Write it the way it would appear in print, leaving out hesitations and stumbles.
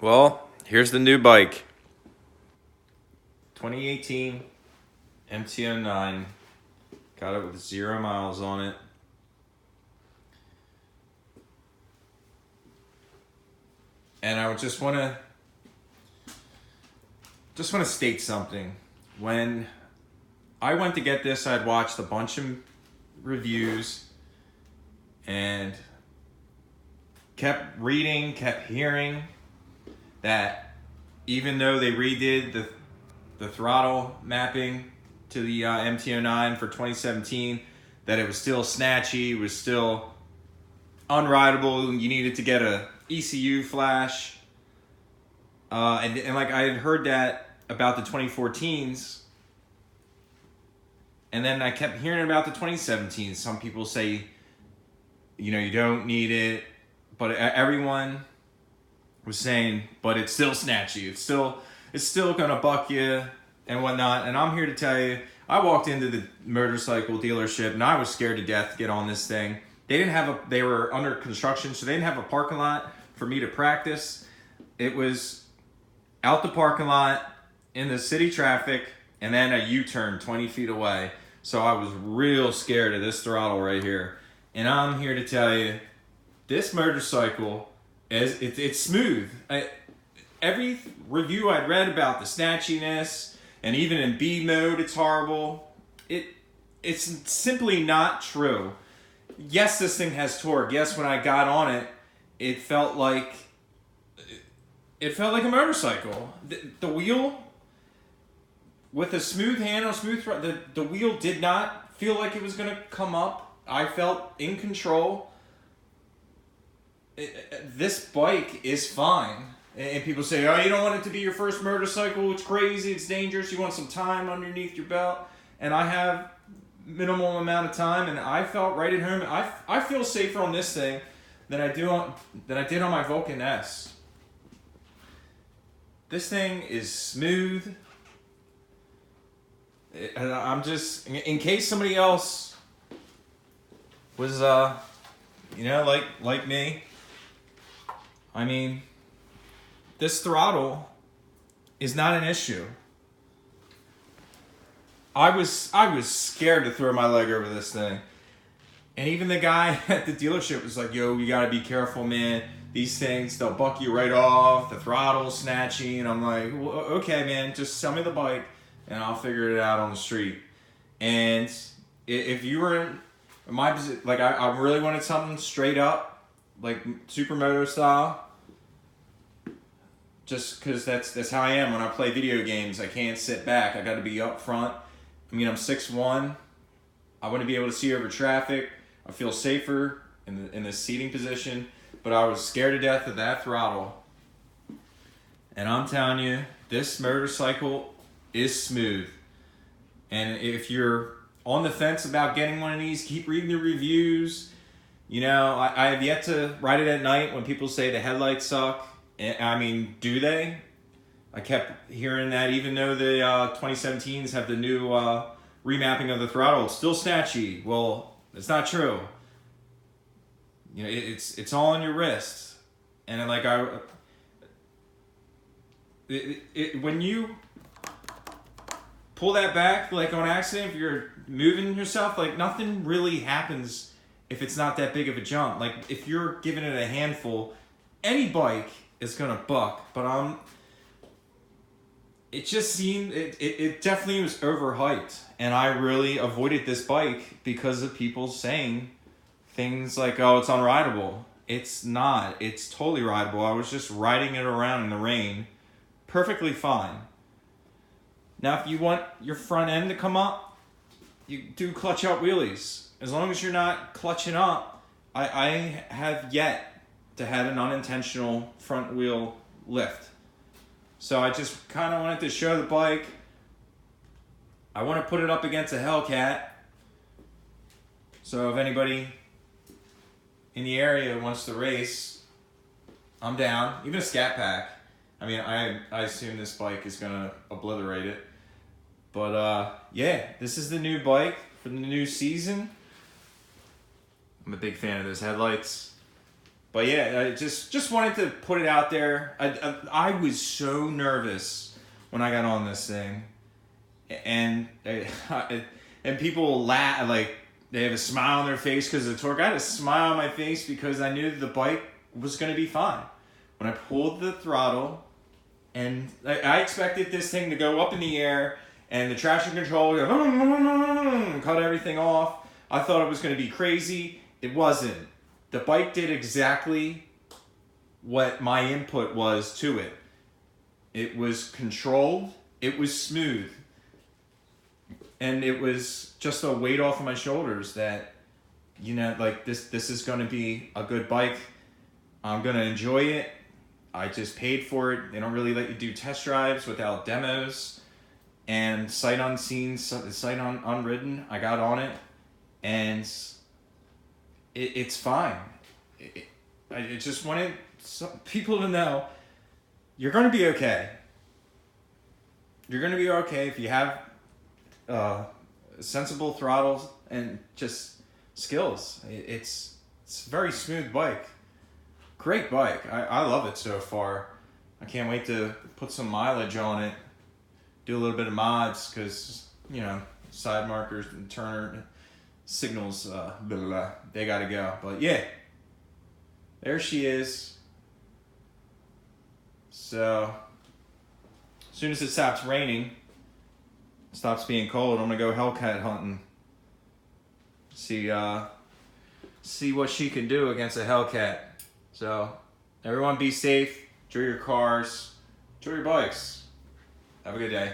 Well, here's the new bike. 2018 MT-09. Got it with 0 miles on it. And I would just want to state something. When I went to get this, I'd watched a bunch of reviews and kept reading, kept hearing that even though they redid the throttle mapping to the MT-09 for 2017, that it was still snatchy, was still unrideable, you needed to get a ECU flash. And like I had heard that about the 2014s, and then I kept hearing about the 2017s. Some people say, you don't need it, but everyone was saying, but it's still snatchy. It's still gonna buck you and whatnot. And I'm here to tell you, I walked into the motorcycle dealership and I was scared to death to get on this thing. They were under construction, so they didn't have a parking lot for me to practice. It was out the parking lot in the city traffic and then a U-turn 20 feet away. So I was real scared of this throttle right here. And I'm here to tell you, this motorcycle it's smooth. Every review I'd read about the snatchiness, and even in B mode, it's horrible. It's simply not true. Yes, this thing has torque. Yes, when I got on it, it felt like a motorcycle. The wheel with a smooth handle, the wheel did not feel like it was gonna come up. I felt in control. This bike is fine. And people say, oh, you don't want it to be your first motorcycle. It's crazy. It's dangerous. You want some time underneath your belt. And I have minimal amount of time, and I felt right at home. I feel safer on this thing than I did on my Vulcan S. This thing is smooth. And I'm just, in case somebody else was, like me. I mean, this throttle is not an issue. I was scared to throw my leg over this thing. And even the guy at the dealership was like, yo, you gotta be careful, man. These things, they'll buck you right off. The throttle's snatchy. And I'm like, well, okay, man, just sell me the bike and I'll figure it out on the street. And if you were in my position, like I really wanted something straight up, like supermoto style. Just because that's how I am when I play video games. I can't sit back. I got to be up front. I mean, I'm 6'1". I want to be able to see over traffic. I feel safer in the seating position. But I was scared to death of that throttle. And I'm telling you, this motorcycle is smooth. And if you're on the fence about getting one of these, keep reading the reviews. I have yet to ride it at night when people say the headlights suck. I mean, do they? I kept hearing that even though the 2017s have the new remapping of the throttle, it's still snatchy. Well, it's not true. It's all on your wrist. And when you pull that back, like on accident, if you're moving yourself, like nothing really happens if it's not that big of a jump. Like if you're giving it a handful, any bike is gonna buck, but it just seemed it definitely was overhyped, and I really avoided this bike because of people saying things like, oh, it's unrideable. It's not. It's totally rideable. I was just riding it around in the rain perfectly fine. Now if you want your front end to come up, you do clutch up wheelies. As long as you're not clutching up, I have yet to have an unintentional front wheel lift. So I just kind of wanted to show the bike. I want to put it up against a Hellcat. So if anybody in the area wants to race, I'm down. Even a Scat Pack. I mean, I assume this bike is going to obliterate it. But yeah, this is the new bike for the new season. I'm a big fan of those headlights. But yeah, I just wanted to put it out there. I was so nervous when I got on this thing, and and people laugh, like they have a smile on their face because of the torque. I had a smile on my face because I knew the bike was going to be fine. When I pulled the throttle, and I expected this thing to go up in the air and the traction control would go, cut everything off. I thought it was going to be crazy. It wasn't. The bike did exactly what my input was to it. It was controlled. It was smooth. And it was just a weight off of my shoulders that, you know, like this is going to be a good bike. I'm going to enjoy it. I just paid for it. They don't really let you do test drives without demos. And sight unseen, sight unridden, I got on it. And it's fine. I just wanted some people to know you're going to be okay. You're going to be okay if you have sensible throttles and just skills. It's a very smooth bike. Great bike. I love it so far. I can't wait to put some mileage on it. Do a little bit of mods because, you know, side markers and turner signals, blah, blah, blah, they gotta go. But yeah, there she is. So as soon as it stops raining, stops being cold, I'm gonna go Hellcat hunting. See what she can do against a Hellcat. So everyone be safe, enjoy your cars, enjoy your bikes. Have a good day.